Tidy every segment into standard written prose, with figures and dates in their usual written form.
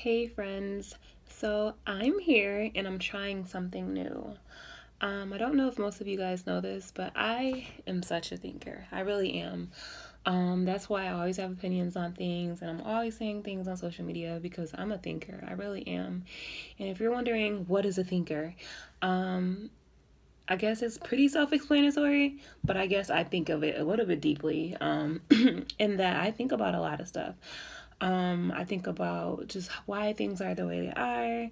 Hey friends, so I'm here and I'm trying something new. I don't know if most of you guys know this, but I am such a thinker. I really am. That's why I always have opinions on things and I'm always saying things on social media because I'm a thinker. I really am. And if you're wondering what is a thinker, um, I guess it's pretty self explanatory, but I guess I think of it a little bit deeply in that I think about a lot of stuff. I think about just why things are the way they are,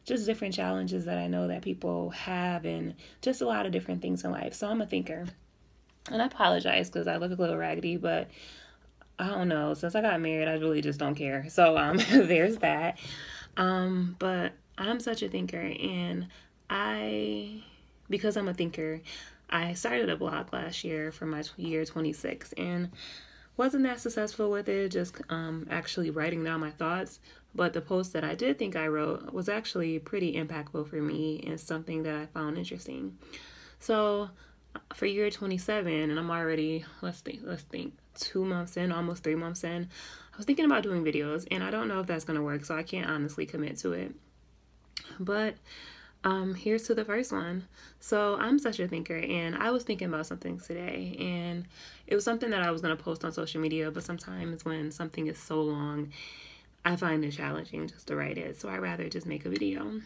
just different challenges that I know that people have, and just a lot of different things in life. So I'm a thinker. And I apologize because I look a little raggedy, but I don't know. Since I got married, I really just don't care. So there's that. But I'm such a thinker, and I, because I'm a thinker, I started a blog last year for my year 26, and wasn't that successful with it, just actually writing down my thoughts. But the post that I did think I wrote was actually pretty impactful for me and something that I found interesting. So for year 27, and I'm already, let's think, 2 months in, almost 3 months in, I was thinking about doing videos, and I don't know if that's going to work, so I can't honestly commit to it. But here's to the first one. So I'm such a thinker, and I was thinking about something today, and it was something that I was going to post on social media, but sometimes when something is so long, I find it challenging just to write it, so I rather just make a video.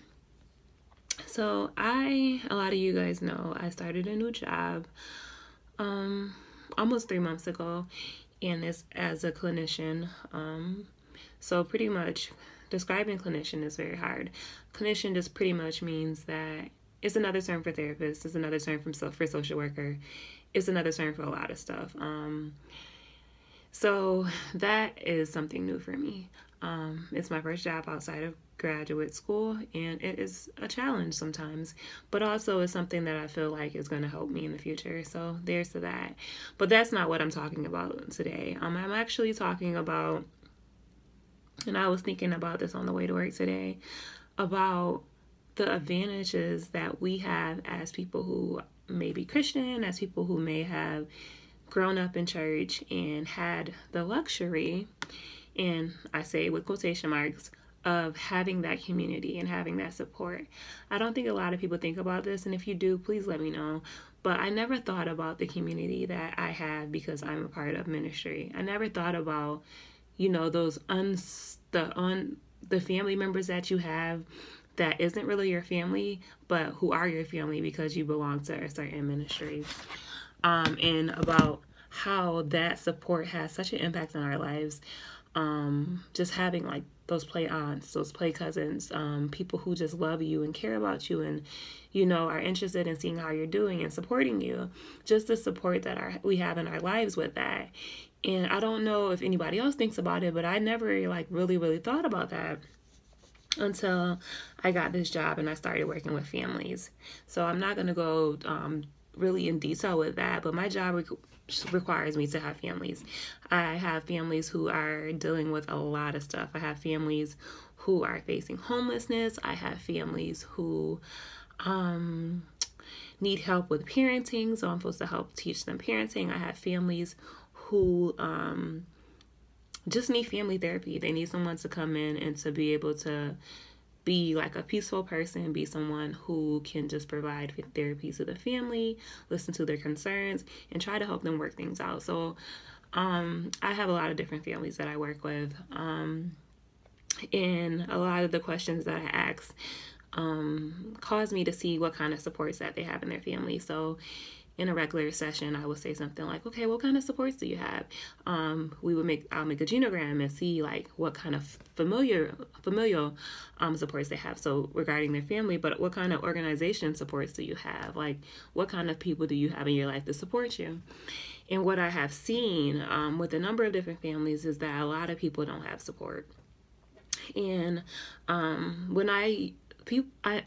So a lot of you guys know, I started a new job almost 3 months ago, and it's as a clinician. So pretty much describing clinician is very hard. Clinician just pretty much means that it's another term for therapist, it's another term for social worker, it's another term for a lot of stuff. So that is something new for me. It's my first job outside of graduate school, and it is a challenge sometimes, but also it's something that I feel like is going to help me in the future. So there's to that. But that's not what I'm talking about today. I'm actually talking about, and I was thinking about this on the way to work today, about the advantages that we have as people who may be Christian, as people who may have grown up in church and had the luxury, and I say with quotation marks, of having that community and having that support. I don't think a lot of people think about this, and if you do, please let me know. But I never thought about the community that I have because I'm a part of ministry. I never thought about, those the family members that you have that isn't really your family, but who are your family because you belong to a certain ministry. And about how that support has such an impact on our lives. Just having like those play aunts, those play cousins, people who just love you and care about you and, are interested in seeing how you're doing and supporting you. Just the support that we have in our lives with that. And I don't know if anybody else thinks about it, but I never really thought about that until I got this job and I started working with families. So I'm not going to go really in detail with that, but my job requires me to have families. I have families who are dealing with a lot of stuff. I have families who are facing homelessness. I have families who need help with parenting, so I'm supposed to help teach them parenting. I have families who just need family therapy. They need someone to come in and to be able to be like a peaceful person, be someone who can just provide therapy to the family, listen to their concerns, and try to help them work things out. So I have a lot of different families that I work with. And a lot of the questions that I ask cause me to see what kind of supports that they have in their family. So in a regular session, I would say something like, okay, what kind of supports do you have? I'll make a genogram and see like what kind of familial supports they have. So regarding their family, but what kind of organization supports do you have? Like what kind of people do you have in your life to support you? And what I have seen with a number of different families is that a lot of people don't have support. And when I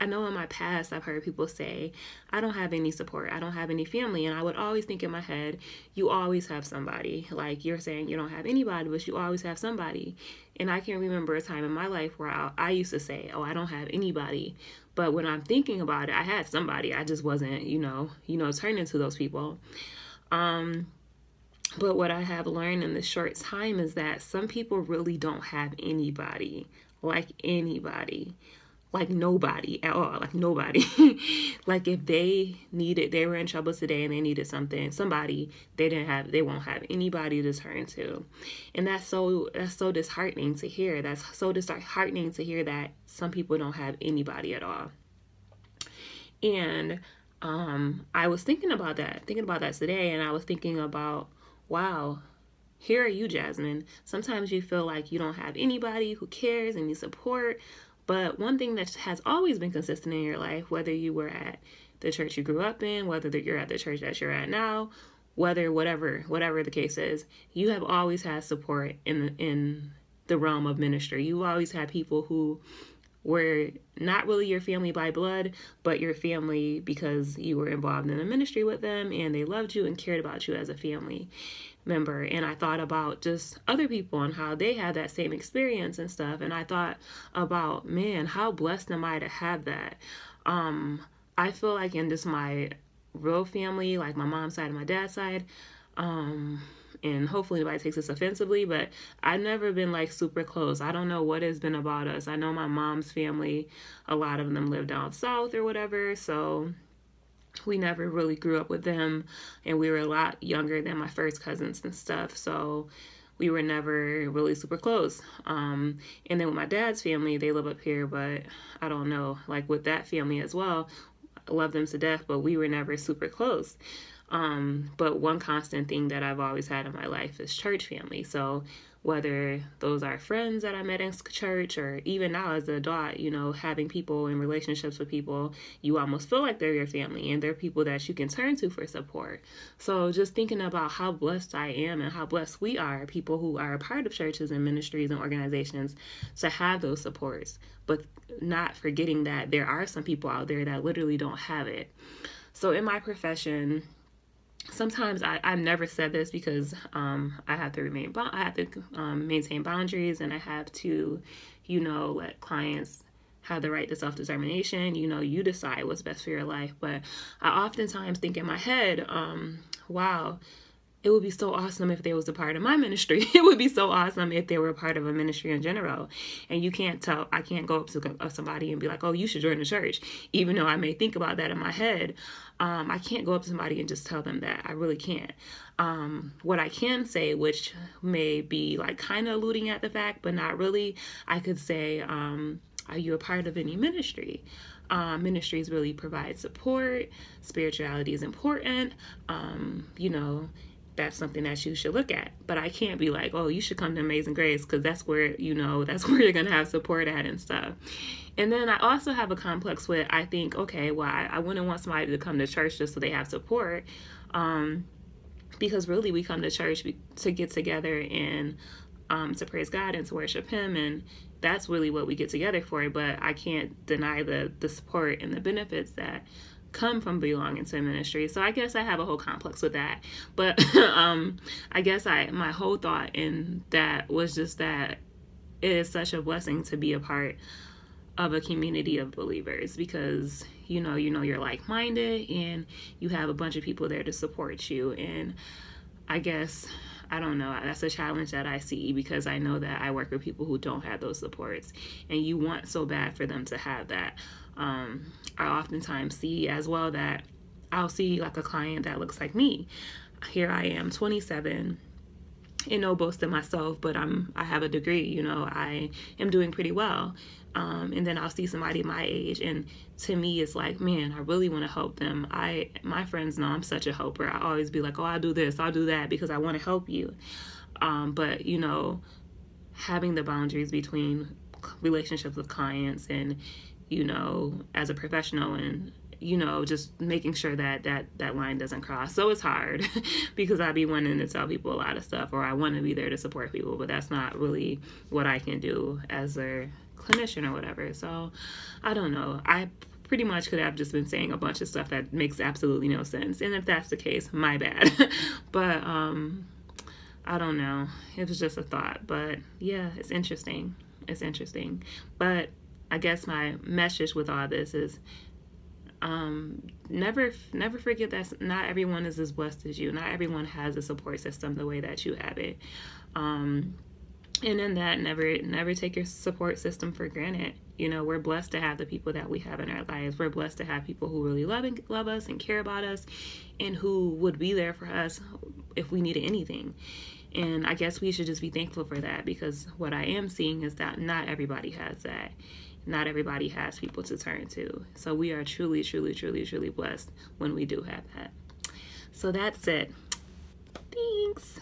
know in my past I've heard people say, I don't have any support, I don't have any family, and I would always think in my head, you always have somebody. Like you're saying you don't have anybody, but you always have somebody. And I can remember a time in my life where I used to say, oh, I don't have anybody, but when I'm thinking about it, I had somebody. I just wasn't, turning to those people. But what I have learned in this short time is that some people really don't have anybody, like anybody, like nobody at all, like nobody. Like if they were in trouble today and they needed somebody, they won't have anybody to turn to. And that's so disheartening to hear. That's so disheartening to hear that some people don't have anybody at all. And I was thinking about that today, and I was thinking about, wow, here are you, Jasmine. Sometimes you feel like you don't have anybody who cares and you support. But one thing that has always been consistent in your life, whether you were at the church you grew up in, whether you're at the church that you're at now, whatever the case is, you have always had support in the realm of ministry. You always had people who were not really your family by blood, but your family because you were involved in a ministry with them and they loved you and cared about you as a family member. And I thought about just other people and how they had that same experience and stuff. And I thought about, man, how blessed am I to have that? I feel like in just my real family, like my mom's side and my dad's side, and hopefully nobody takes this offensively, but I've never been like super close. I don't know what has been about us. I know my mom's family, a lot of them live down south or whatever, so we never really grew up with them, and we were a lot younger than my first cousins and stuff, so we were never really super close. And then with my dad's family, they live up here, but I don't know, like with that family as well, I love them to death, but we were never super close. But one constant thing that I've always had in my life is church family. So whether those are friends that I met in church or even now as an adult, you know, having people in relationships with people, you almost feel like they're your family and they're people that you can turn to for support. So just thinking about how blessed I am and how blessed we are, people who are a part of churches and ministries and organizations, to have those supports, but not forgetting that there are some people out there that literally don't have it. So in my profession, sometimes I've never said this because I have to maintain boundaries, and I have to, you know, let clients have the right to self-determination. You know, you decide what's best for your life. But I oftentimes think in my head, wow, it would be so awesome if they was a part of my ministry. It would be so awesome if they were a part of a ministry in general. And I can't go up to somebody and be like, oh, you should join the church. Even though I may think about that in my head, I can't go up to somebody and just tell them that. I really can't. What I can say, which may be like kind of alluding at the fact, but not really, I could say, are you a part of any ministry? Ministries really provide support. Spirituality is important. You know, that's something that you should look at. But I can't be like, oh, you should come to Amazing Grace, because that's where, you know, that's where you're going to have support at and stuff. And then I also have a complex with, I think, okay, well, I wouldn't want somebody to come to church just so they have support. Because really we come to church to get together and to praise God and to worship Him. And that's really what we get together for. But I can't deny the support and the benefits that come from belonging to a ministry. So I guess I have a whole complex with that. But I guess my whole thought in that was just that it is such a blessing to be a part of a community of believers, because you know you're like-minded and you have a bunch of people there to support you. And I guess, I don't know, that's a challenge that I see, because I know that I work with people who don't have those supports, and you want so bad for them to have that. I oftentimes see as well that I'll see like a client that looks like me. Here I am, 27, and no boast of myself, but I have a degree, you know, I am doing pretty well. And then I'll see somebody my age, and to me it's like, man, I really want to help them. My friends know I'm such a helper. I always be like, oh, I'll do this, I'll do that, because I want to help you. But you know, having the boundaries between relationships with clients and, you know, as a professional, and you know, just making sure that line doesn't cross. So it's hard because I be wanting to tell people a lot of stuff, or I want to be there to support people, but that's not really what I can do as a clinician or whatever. So I don't know. I pretty much could have just been saying a bunch of stuff that makes absolutely no sense. And if that's the case, my bad. But I don't know. It was just a thought. But yeah, it's interesting. It's interesting. But I guess my message with all this is, Never forget that not everyone is as blessed as you. Not everyone has a support system the way that you have it. And in that, never take your support system for granted. You know, we're blessed to have the people that we have in our lives. We're blessed to have people who really love us and care about us, and who would be there for us if we needed anything. And I guess we should just be thankful for that, because what I am seeing is that not everybody has that. Not everybody has people to turn to. So we are truly, truly, truly, truly blessed when we do have that. So that's it. Thanks.